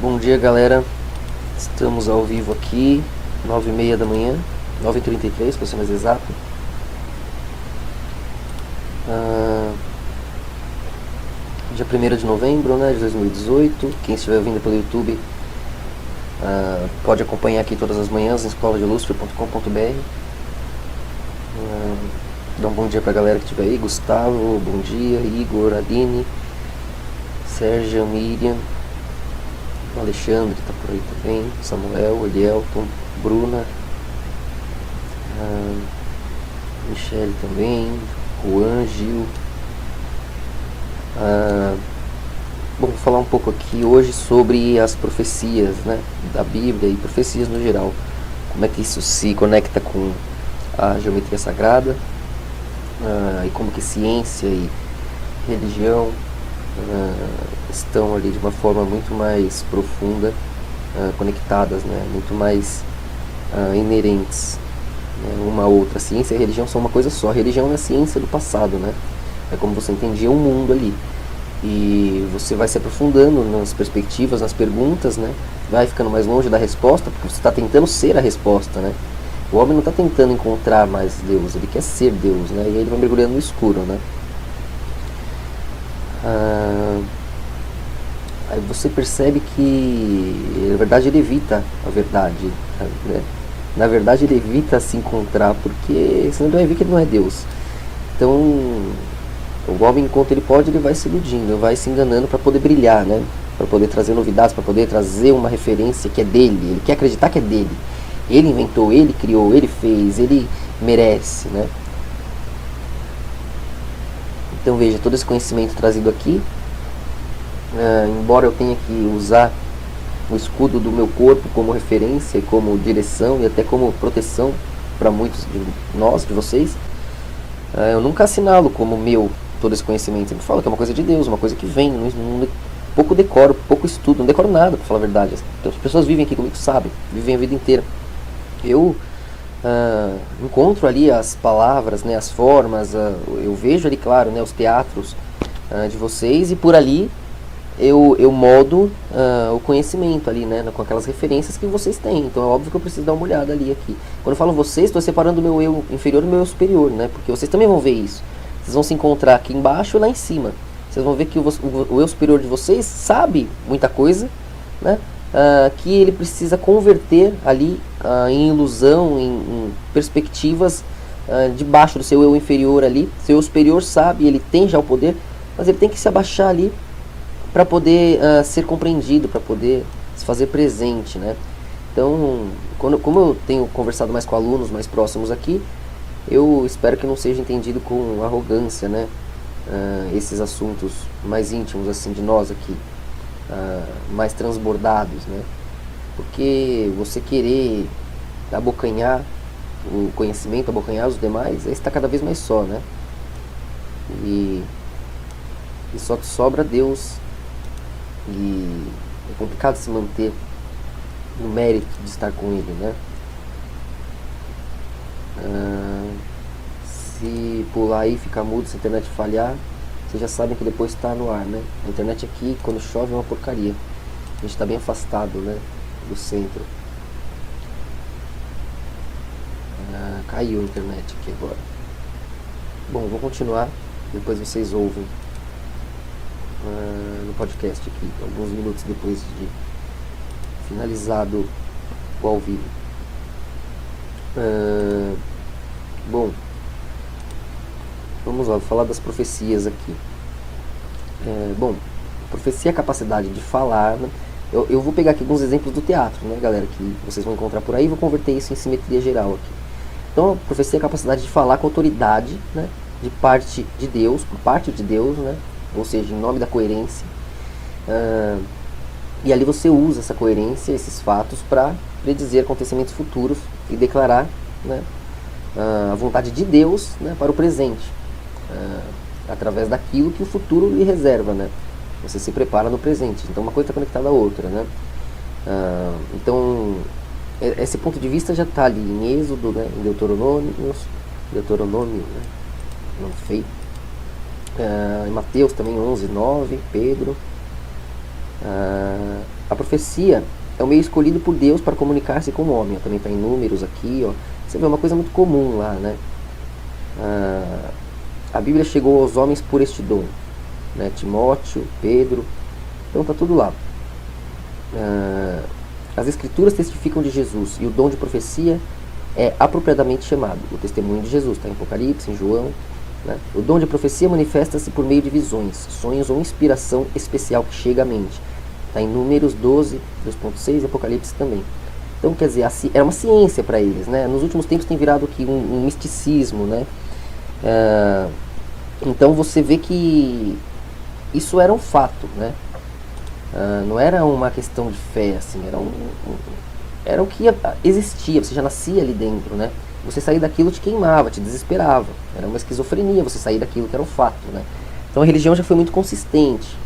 Bom dia, galera. Estamos ao vivo aqui, 9h30 da manhã, 9h33 para ser mais exato. Dia 1º de novembro, né, de 2018. Quem estiver ouvindo pelo YouTube pode acompanhar aqui todas as manhãs em escoladelustre.com.br. Dá um bom dia para a galera que estiver aí. Gustavo, bom dia. Igor, Aline, Sérgio, Miriam, Alexandre está por aí também, Samuel, Elielton, Bruna, Michele também, Juan, Gil. Bom, vou falar um pouco aqui hoje sobre as profecias, né, da Bíblia e profecias no geral. Como é que isso se conecta com a geometria sagrada, e como que ciência e religião estão ali de uma forma muito mais profunda, conectadas, né, muito mais inerentes, né, uma a outra. A ciência e a religião são uma coisa só. A religião é a ciência do passado, né? É como você entendia o mundo ali. E você vai se aprofundando nas perspectivas, nas perguntas, né? Vai ficando mais longe da resposta, porque você está tentando ser a resposta, né? O homem não está tentando encontrar mais Deus, ele quer ser Deus, né? E aí ele vai mergulhando no escuro, né? Aí você percebe que, na verdade, ele evita a verdade, né? Na verdade, ele evita se encontrar, porque senão ele vai ver que ele não é Deus. Então, o homem, enquanto ele pode, ele vai se iludindo, vai se enganando para poder brilhar, né? Para poder trazer novidades, para poder trazer uma referência que é dele. Ele quer acreditar que é dele. Ele inventou, ele criou, ele fez, ele merece, né? Então veja, todo esse conhecimento trazido aqui, embora eu tenha que usar o escudo do meu corpo como referência, como direção e até como proteção para muitos de nós, de vocês, eu nunca assinalo como meu todo esse conhecimento. Sempre falo que é uma coisa de Deus, uma coisa que vem, pouco decoro, pouco estudo, não decoro nada, para falar a verdade. Então, as pessoas vivem aqui comigo, sabem, vivem a vida inteira. Eu encontro ali as palavras, né, as formas, eu vejo ali, claro, né, os teatros de vocês, e por ali eu moldo o conhecimento ali, né, com aquelas referências que vocês têm. Então é óbvio que eu preciso dar uma olhada ali aqui. Quando eu falo vocês, estou separando o meu eu inferior do meu eu superior, né, porque vocês também vão ver isso. Vocês vão se encontrar aqui embaixo e lá em cima. Vocês vão ver que o eu superior de vocês sabe muita coisa, né, que ele precisa converter ali em ilusão, em perspectivas debaixo do seu eu inferior ali. Seu eu superior sabe, ele tem já o poder, mas ele tem que se abaixar ali para poder ser compreendido, para poder se fazer presente, né? Então, como eu tenho conversado mais com alunos mais próximos aqui, eu espero que não seja entendido com arrogância, né? Esses assuntos mais íntimos assim de nós aqui, mais transbordados, né? Porque você querer abocanhar o conhecimento, abocanhar os demais, aí está cada vez mais só, né? E só te sobra Deus. E é complicado se manter no mérito de estar com ele, né? Se pular aí e ficar mudo, se a internet falhar, vocês já sabem que depois está no ar, né? A internet aqui, quando chove, é uma porcaria. A gente está bem afastado, né, do centro. Caiu a internet aqui agora. Bom, vou continuar, depois vocês ouvem no podcast aqui, alguns minutos depois de finalizado o ao vivo. Bom, vamos lá, vou falar das profecias aqui. Bom, profecia é a capacidade de falar, né? Eu vou pegar aqui alguns exemplos do teatro, né, galera, que vocês vão encontrar por aí, e vou converter isso em simetria geral aqui. Então, a profecia é a capacidade de falar com autoridade, né, de parte de Deus, por parte de Deus, né, ou seja, em nome da coerência. E ali você usa essa coerência, esses fatos, para predizer acontecimentos futuros e declarar, né, a vontade de Deus, né, para o presente, através daquilo que o futuro lhe reserva, né? Você se prepara no presente. Então uma coisa está conectada à outra, né? Então esse ponto de vista já está ali em Êxodo, né, em Deuteronômio, né, não feio. Em Mateus também 11:9, Pedro. A profecia é o meio escolhido por Deus para comunicar-se com o homem. Também está em Números aqui, ó. Você vê uma coisa muito comum lá, né? A Bíblia chegou aos homens por este dom, né? Timóteo, Pedro, então está tudo lá. As escrituras testificam de Jesus, e o dom de profecia é apropriadamente chamado o testemunho de Jesus, está em Apocalipse, em João, né? O dom de profecia manifesta-se por meio de visões, sonhos ou inspiração especial que chega à mente. Está em Números 12, 2.6 e Apocalipse também. Então, quer dizer, era uma ciência para eles, né? Nos últimos tempos tem virado aqui um misticismo, né? Então você vê que isso era um fato, né? Não era uma questão de fé, assim, era o que existia, você já nascia ali dentro, né? Você sair daquilo te queimava, te desesperava. Era uma esquizofrenia você sair daquilo que era um fato, né? Então a religião já foi muito consistente.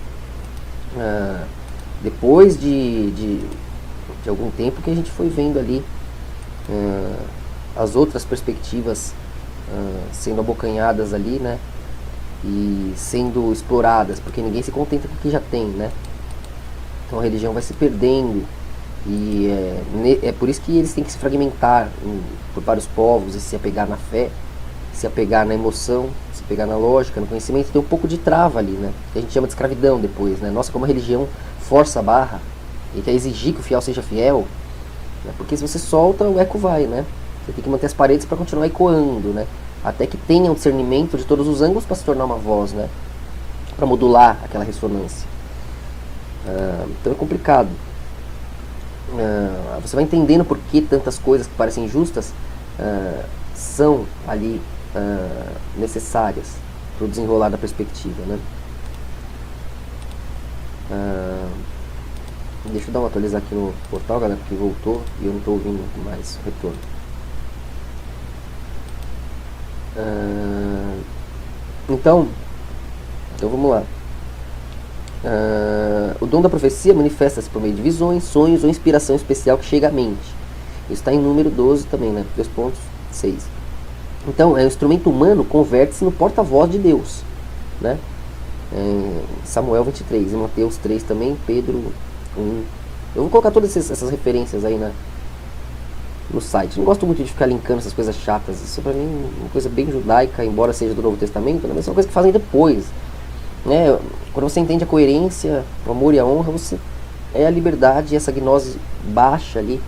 Depois de algum tempo que a gente foi vendo ali as outras perspectivas sendo abocanhadas ali, né? E sendo exploradas, porque ninguém se contenta com o que já tem, né? Então a religião vai se perdendo, e é por isso que eles têm que se fragmentar por vários povos e se apegar na fé, se apegar na emoção, se apegar na lógica, no conhecimento. Tem um pouco de trava ali, né? Que a gente chama de escravidão depois, né? Nossa, como a religião força a barra e quer exigir que o fiel seja fiel, né? Porque se você solta, o eco vai, né? Você tem que manter as paredes para continuar ecoando, né? Até que tenha um discernimento de todos os ângulos para se tornar uma voz, né? Para modular aquela ressonância. Então é complicado. Você vai entendendo por que tantas coisas que parecem injustas são ali necessárias para o desenrolar da perspectiva, né? Deixa eu dar uma atualizar aqui no portal, galera, porque voltou e eu não estou ouvindo mais o retorno. Então vamos lá. O dom da profecia manifesta-se por meio de visões, sonhos ou inspiração especial que chega à mente. Isso está em Número 12 também, né? 2.6. Então, o instrumento humano converte-se no porta-voz de Deus, né? Samuel 23, em Mateus 3 também, Pedro 1. Eu vou colocar todas essas referências aí no site. Não gosto muito de ficar linkando essas coisas chatas. Isso pra mim é uma coisa bem judaica, embora seja do Novo Testamento, né? Mas é uma coisa que fazem depois, né? Quando você entende a coerência, o amor e a honra, você é a liberdade, e essa gnose baixa ali,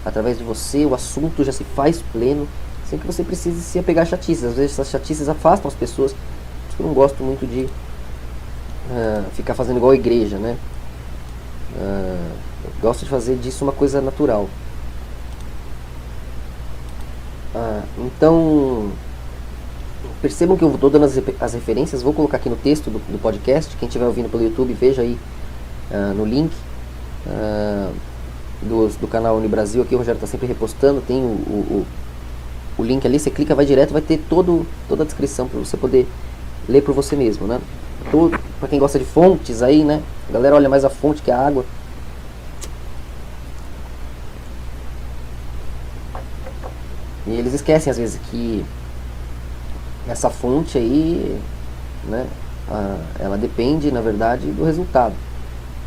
através de você, o assunto já se faz pleno, sem que você precise se apegar a chatices. Às vezes essas chatices afastam as pessoas. Por isso que eu não gosto muito de ficar fazendo igual a igreja, né? Eu gosto de fazer disso uma coisa natural. Então, percebam que eu estou dando as referências. Vou colocar aqui no texto do podcast. Quem estiver ouvindo pelo YouTube, veja aí no link do canal Unibrasil. Aqui o Rogério está sempre repostando. Tem o link ali, você clica, vai direto, vai ter toda a descrição para você poder ler por você mesmo, né? Para quem gosta de fontes aí, né? A galera olha mais a fonte que a água. E eles esquecem às vezes que essa fonte aí, né? Ela depende, na verdade, do resultado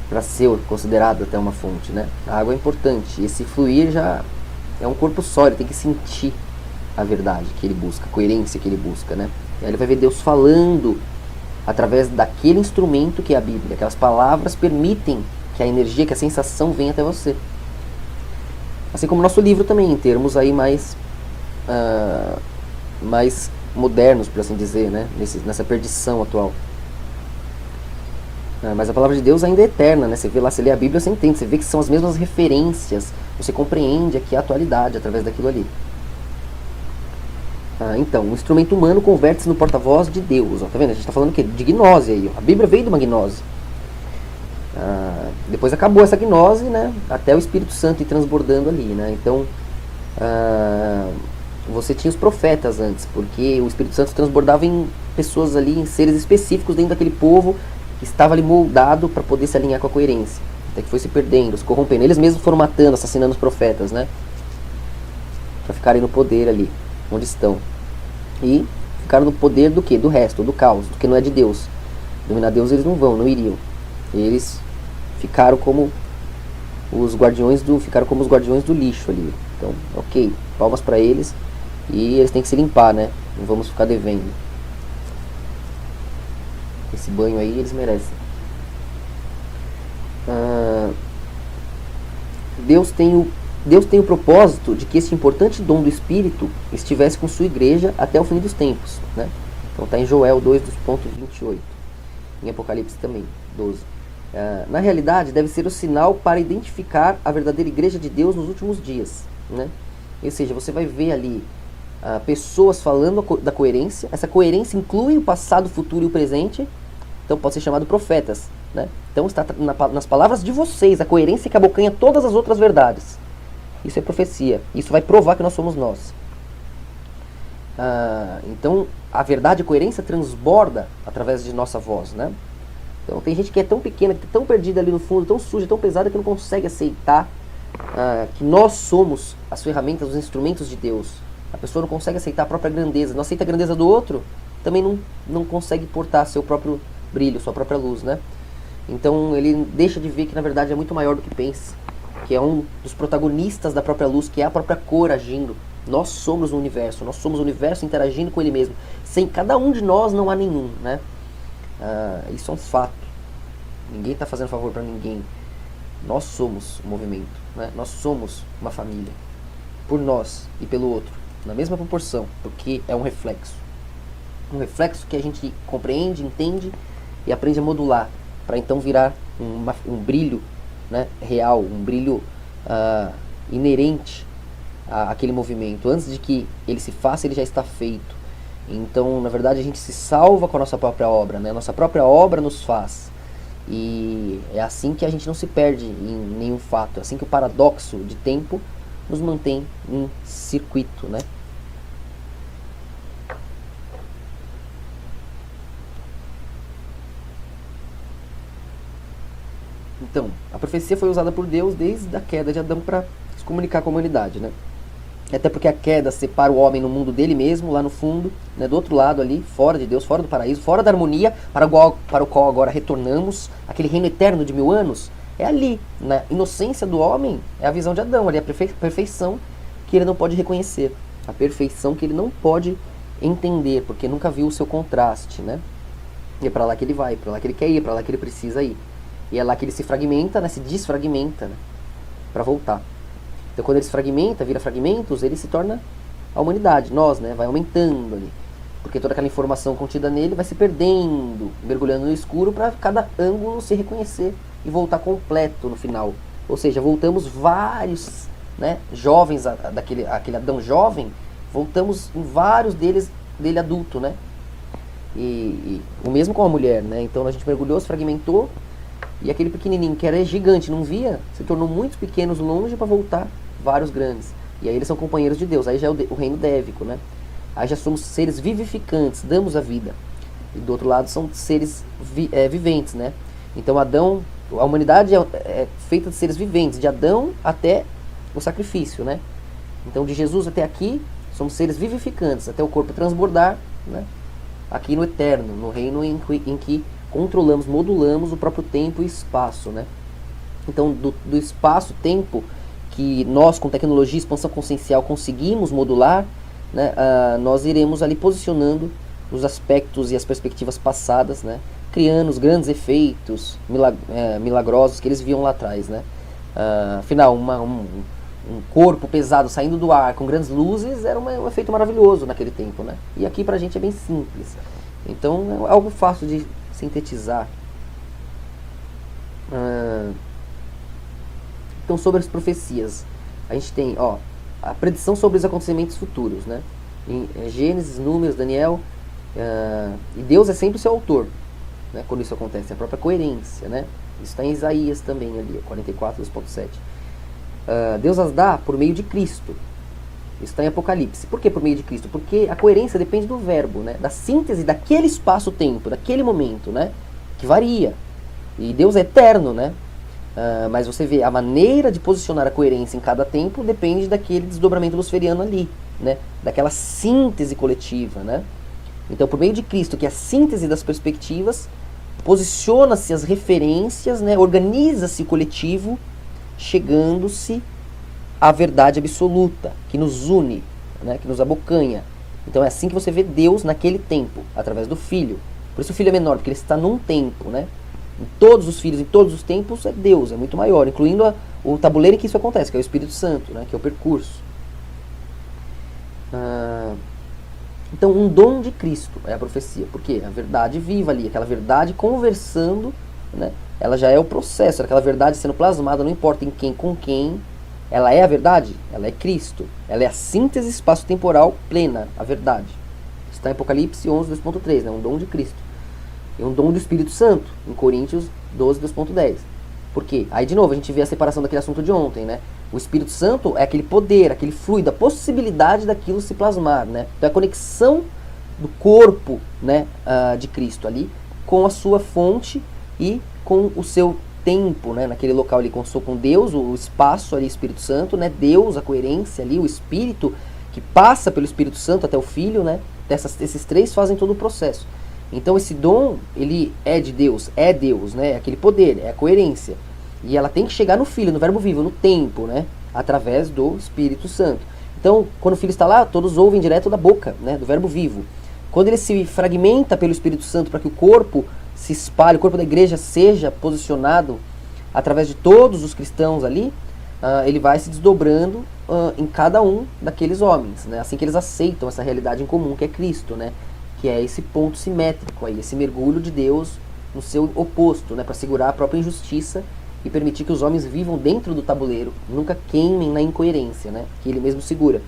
para ser considerado até uma fonte, né? A água é importante. Esse fluir já é um corpo só, ele tem que sentir a verdade que ele busca, a coerência que ele busca, né? E aí ele vai ver Deus falando através daquele instrumento que é a Bíblia. Aquelas palavras permitem que a energia, que a sensação venha até você. Assim como o nosso livro também, em termos aí mais modernos, por assim dizer, né? Nessa perdição atual. Mas a palavra de Deus ainda é eterna, né? Você vê lá, você lê a Bíblia, você entende, você vê que são as mesmas referências, você compreende aqui a atualidade através daquilo ali. Então, o instrumento humano converte-se no porta-voz de Deus, ó, tá vendo? A gente está falando o quê? De gnose aí, ó. A Bíblia veio de uma gnose. Depois acabou essa gnose, né? Até o Espírito Santo ir transbordando ali, né? Então, você tinha os profetas antes, porque o Espírito Santo transbordava em pessoas ali, em seres específicos dentro daquele povo que estava ali moldado para poder se alinhar com a coerência. Até que foi se perdendo, se corrompendo. Eles mesmos foram matando, assassinando os profetas, né? Para ficarem no poder ali, onde estão. E ficaram no poder do que? Do resto, do caos, do que não é de Deus. Dominar Deus eles não iriam. Eles ficaram como os guardiões do lixo ali. Então, ok, palmas para eles, e eles têm que se limpar, né? Não vamos ficar devendo. Esse banho aí eles merecem. Deus tem o propósito de que esse importante dom do Espírito estivesse com sua igreja até o fim dos tempos, né? Então está em Joel 2:28, em Apocalipse também, 12. Na realidade, deve ser o sinal para identificar a verdadeira igreja de Deus nos últimos dias, né? Ou seja, você vai ver ali pessoas falando da coerência. Essa coerência inclui o passado, o futuro e o presente. Então pode ser chamado profetas, né? Então está nas palavras de vocês a coerência que abocanha todas as outras verdades. Isso é profecia. Isso vai provar que nós somos nós. Então a verdade e a coerência transborda através de nossa voz, né? Então tem gente que é tão pequena, que é tão perdida ali no fundo, tão suja, tão pesada, que não consegue aceitar que nós somos as ferramentas, os instrumentos de Deus. A pessoa não consegue aceitar a própria grandeza, não aceita a grandeza do outro, também não consegue portar seu próprio brilho, sua própria luz, né? Então ele deixa de ver que na verdade é muito maior do que pensa, que é um dos protagonistas da própria luz, que é a própria cor agindo. Nós somos o universo interagindo com ele mesmo. Sem cada um de nós não há nenhum, né? Isso é um fato. Ninguém está fazendo favor para ninguém. Nós somos o movimento, né? Nós somos uma família, por nós e pelo outro, na mesma proporção, porque é um reflexo que a gente compreende, entende e aprende a modular, para então virar um brilho, né, real, um brilho inerente àquele movimento. Antes de que ele se faça, ele já está feito. Então, na verdade, a gente se salva com a nossa própria obra, né? Nossa própria obra nos faz. E é assim que a gente não se perde em nenhum fato. É assim que o paradoxo de tempo nos mantém em circuito, né? Então, a profecia foi usada por Deus desde a queda de Adão para se comunicar com a humanidade, né? Até porque a queda separa o homem no mundo dele mesmo, lá no fundo, né, do outro lado ali, fora de Deus, fora do paraíso, fora da harmonia, para o qual agora retornamos, aquele reino eterno de 1000 anos, é ali, na inocência do homem, é a visão de Adão, ali a perfeição que ele não pode reconhecer, a perfeição que ele não pode entender, porque nunca viu o seu contraste, né? E é para lá que ele vai, para lá que ele quer ir, para lá que ele precisa ir. E é lá que ele se fragmenta, né, se desfragmenta, né, para voltar. Então quando ele se fragmenta, vira fragmentos, ele se torna a humanidade, nós, né, vai aumentando ali. Porque toda aquela informação contida nele vai se perdendo, mergulhando no escuro para cada ângulo se reconhecer e voltar completo no final. Ou seja, voltamos vários, né, jovens, aquele Adão jovem, voltamos em vários dele adulto, né? E o mesmo com a mulher, né? Então a gente mergulhou, se fragmentou, e aquele pequenininho que era gigante, não via, se tornou muitos pequenos longe para voltar vários grandes. E aí eles são companheiros de Deus. Aí já é o reino dévico, né? Aí já somos seres vivificantes, damos a vida. E do outro lado são seres viventes, né? Então Adão, a humanidade é feita de seres viventes, de Adão até o sacrifício, né? Então de Jesus até aqui, somos seres vivificantes, até o corpo transbordar, né? Aqui no eterno, no reino em que controlamos, modulamos o próprio tempo e espaço, né? Então, do espaço-tempo que nós, com tecnologia e expansão consciencial, conseguimos modular, né, nós iremos ali posicionando os aspectos e as perspectivas passadas, né, criando os grandes efeitos milagrosos que eles viam lá atrás, né? Afinal, um corpo pesado saindo do ar com grandes luzes era um efeito maravilhoso naquele tempo, né? E aqui pra gente é bem simples. Então, é algo fácil de sintetizar. Então, sobre as profecias, a gente tem a predição sobre os acontecimentos futuros, né? Em Gênesis, Números, Daniel, e Deus é sempre o seu autor, né? Quando isso acontece, a própria coerência, né? Isso está em Isaías também ali, 44, 2.7. Deus as dá por meio de Cristo. Isso está em Apocalipse. Por que por meio de Cristo? Porque a coerência depende do verbo, né? Da síntese daquele espaço-tempo, daquele momento, né? Que varia. E Deus é eterno, né? Mas você vê, a maneira de posicionar a coerência em cada tempo depende daquele desdobramento luciferiano ali, né? Daquela síntese coletiva, né? Então, por meio de Cristo, que é a síntese das perspectivas, posiciona-se as referências, né, organiza-se o coletivo, chegando-se à verdade absoluta, que nos une, né, que nos abocanha. Então é assim que você vê Deus naquele tempo, através do Filho. Por isso o Filho é menor, porque ele está num tempo, né? Em todos os filhos, em todos os tempos, é Deus, é muito maior, incluindo o tabuleiro em que isso acontece, que é o Espírito Santo, né, que é o percurso. Então, um dom de Cristo é a profecia. Por quê? A verdade viva ali, aquela verdade conversando, né? Ela já é o processo, aquela verdade sendo plasmada, não importa em quem, com quem. Ela é a verdade, ela é Cristo. Ela é a síntese espaço-temporal plena, a verdade. Está em Apocalipse 11, 2.3, né? Um dom de Cristo. E um dom do Espírito Santo, em Coríntios 12, 2.10. Por quê? Aí, de novo, a gente vê a separação daquele assunto de ontem, né? O Espírito Santo é aquele poder, aquele fluido, a possibilidade daquilo se plasmar, né? Então, é a conexão do corpo, né, de Cristo ali com a sua fonte e com o seu tempo, né? Naquele local ali, com Deus, o espaço ali, Espírito Santo, né? Deus, a coerência ali, o Espírito que passa pelo Espírito Santo até o Filho, né? Esses três fazem todo o processo. Então esse dom, ele é de Deus, né? É aquele poder, é a coerência. E ela tem que chegar no Filho, no verbo vivo, no tempo, né? Através do Espírito Santo. Então, quando o Filho está lá, todos ouvem direto da boca, né? Do verbo vivo. Quando ele se fragmenta pelo Espírito Santo para que o corpo se espalhe, o corpo da igreja seja posicionado através de todos os cristãos ali, ele vai se desdobrando em cada um daqueles homens, né? Assim que eles aceitam essa realidade em comum, que é Cristo, né? Que é esse ponto simétrico aí, esse mergulho de Deus no seu oposto, né, para segurar a própria injustiça e permitir que os homens vivam dentro do tabuleiro, nunca queimem na incoerência, né, que ele mesmo segura.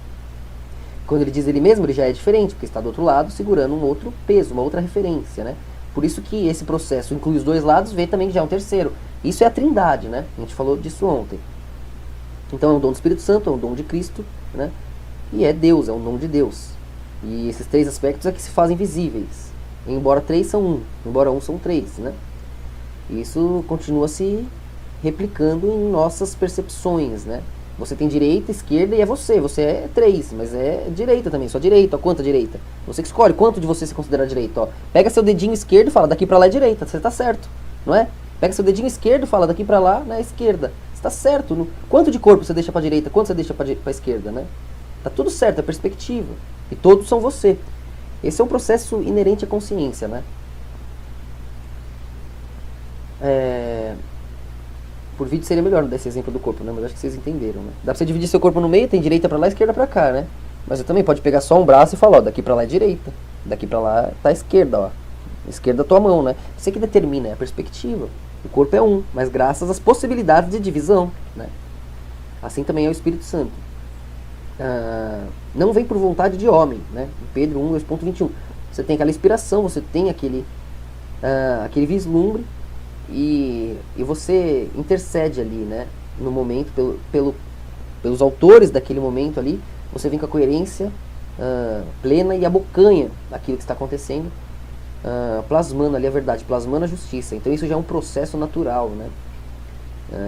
Quando ele diz ele mesmo, ele já é diferente, porque está do outro lado segurando um outro peso, uma outra referência, né. Por isso que esse processo inclui os dois lados, vê também que já é um terceiro. Isso é a trindade, né, a gente falou disso ontem. Então é um dom do Espírito Santo, é um dom de Cristo, né, e é Deus, é um dom de Deus. E esses três aspectos é que se fazem visíveis. Embora três são um, embora um são três, né? Isso continua se replicando em nossas percepções, né? Você tem direita, esquerda e é você. Você é três, mas é direita também, só direita. Ó, quanta direita? Você que escolhe quanto de você se considera direita. Ó. Pega seu dedinho esquerdo e fala, daqui pra lá é direita. Você tá certo, não é? Pega seu dedinho esquerdo e fala, daqui pra lá é esquerda. Você tá certo. Quanto de corpo você deixa pra direita, quanto você deixa pra esquerda, né? Tá tudo certo, é perspectiva. E todos são você. Esse é um processo inerente à consciência, né? Por vídeo seria melhor desse exemplo do corpo, né? Mas acho que vocês entenderam, né? Dá pra você dividir seu corpo no meio, tem direita pra lá e esquerda pra cá, né? Mas você também pode pegar só um braço e falar, ó, daqui pra lá é direita, daqui pra lá tá a esquerda, ó. Esquerda é a tua mão, né? Você que determina, é a perspectiva. O corpo é um, mas graças às possibilidades de divisão, né? Assim também é o Espírito Santo. Não vem por vontade de homem, né? Pedro 1, 2.21. Você tem aquela inspiração, você tem aquele vislumbre e você intercede ali, né? No momento, pelos autores daquele momento ali, você vem com a coerência plena e abocanha daquilo que está acontecendo, plasmando ali a verdade, plasmando a justiça. Então isso já é um processo natural, né?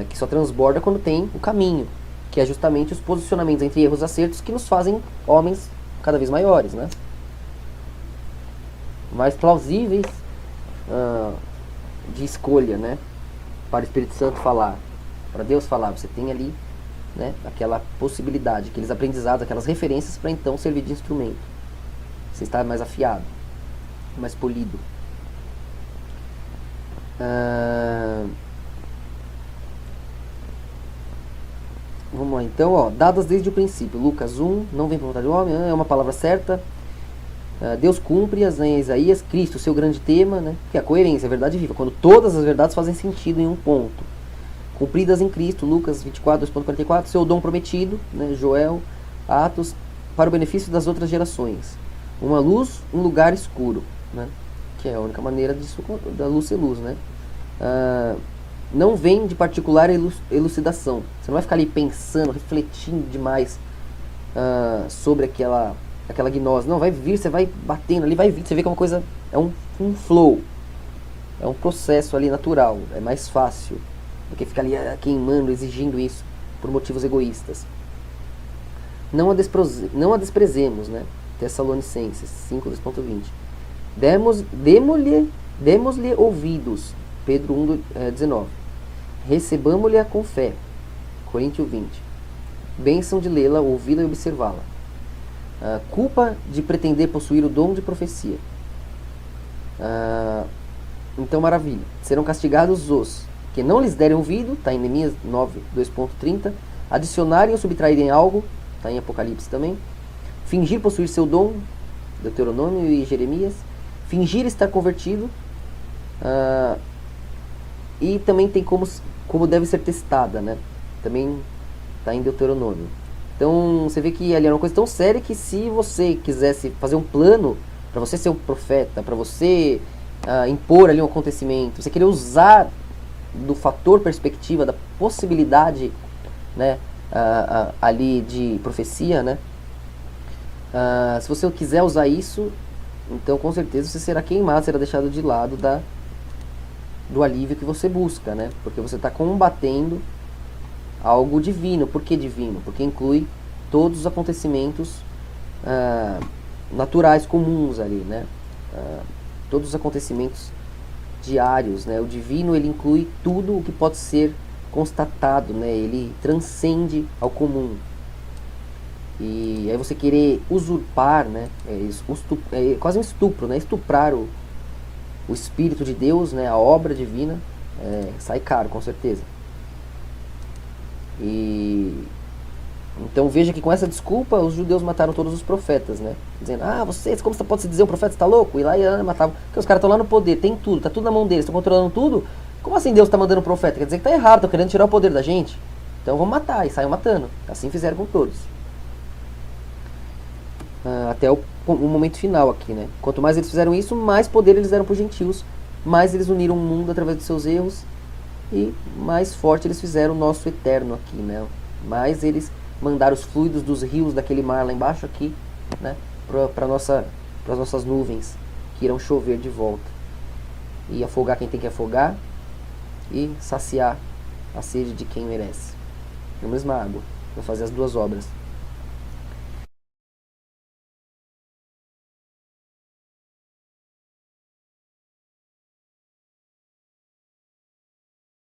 Que só transborda quando tem o caminho, que é justamente os posicionamentos entre erros e acertos que nos fazem homens cada vez maiores, né? Mais plausíveis de escolha, né? Para o Espírito Santo falar, para Deus falar, você tem ali, né, aquela possibilidade, aqueles aprendizados, aquelas referências para então servir de instrumento. Você está mais afiado, mais polido. Vamos lá, então, ó, dadas desde o princípio. Lucas 1, não vem por vontade do homem, é uma palavra certa. Deus cumpre-as, né, em Isaías. Cristo, seu grande tema, né, que é a coerência, a verdade viva, quando todas as verdades fazem sentido em um ponto. Cumpridas em Cristo, Lucas 24, 2.44, seu dom prometido, né, Joel, Atos, para o benefício das outras gerações. Uma luz, um lugar escuro, né, que é a única maneira disso, da luz ser luz, né. Não vem de particular elucidação. Você não vai ficar ali pensando, refletindo demais sobre aquela gnose. Não, vai vir, você vai batendo ali, vai vir, você vê que é uma coisa, é um flow. É um processo ali natural, é mais fácil do que ficar ali queimando, exigindo isso por motivos egoístas. Não a desprezemos, né? Tessalonicenses 5, 2.20. Demo-lhe Demos-lhe ouvidos, Pedro 1, 19. Recebamos-lhe com fé, Coríntios 20. Bênção de lê-la, ouvi-la e observá-la. Culpa de pretender possuir o dom de profecia. Então, maravilha. Serão castigados os que não lhes derem ouvido, está em Neemias 9, 2.30. Adicionarem ou subtraírem algo, está em Apocalipse também. Fingir possuir seu dom, Deuteronômio e Jeremias. Fingir estar convertido. E também tem como deve ser testada, né? Também está em Deuteronômio. Então você vê que ali é uma coisa tão séria que se você quisesse fazer um plano para você ser um profeta, para você impor ali um acontecimento, você queria usar do fator perspectiva, da possibilidade, né, ali de profecia, né? Se você quiser usar isso, então com certeza você será queimado, será deixado de lado do alívio que você busca, né? Porque você está combatendo algo divino. Por que divino? Porque inclui todos os acontecimentos naturais, comuns ali, né? Todos os acontecimentos diários, né? O divino, ele inclui tudo o que pode ser constatado, né? Ele transcende ao comum. E aí você querer usurpar, né? É quase um estupro, né? Estuprar o Espírito de Deus, né? A obra divina, sai caro, com certeza. E então veja que com essa desculpa os judeus mataram todos os profetas, né? Dizendo, como você pode se dizer um profeta, está louco? E lá matavam, porque os caras estão lá no poder, tem tudo, tá tudo na mão deles, estão controlando tudo. Como assim Deus está mandando um profeta? Quer dizer que tá errado, estão querendo tirar o poder da gente. Então vamos matar, e saiam matando. Assim fizeram com todos. Até o momento final aqui, né? Quanto mais eles fizeram isso, mais poder eles deram para os gentios, mais eles uniram o mundo através de seus erros, e mais forte eles fizeram o nosso eterno aqui, né? Mais eles mandaram os fluidos dos rios daquele mar lá embaixo aqui, né? Para as nossas nuvens, que irão chover de volta. E afogar quem tem que afogar, e saciar a sede de quem merece. Na mesma água, para fazer as duas obras.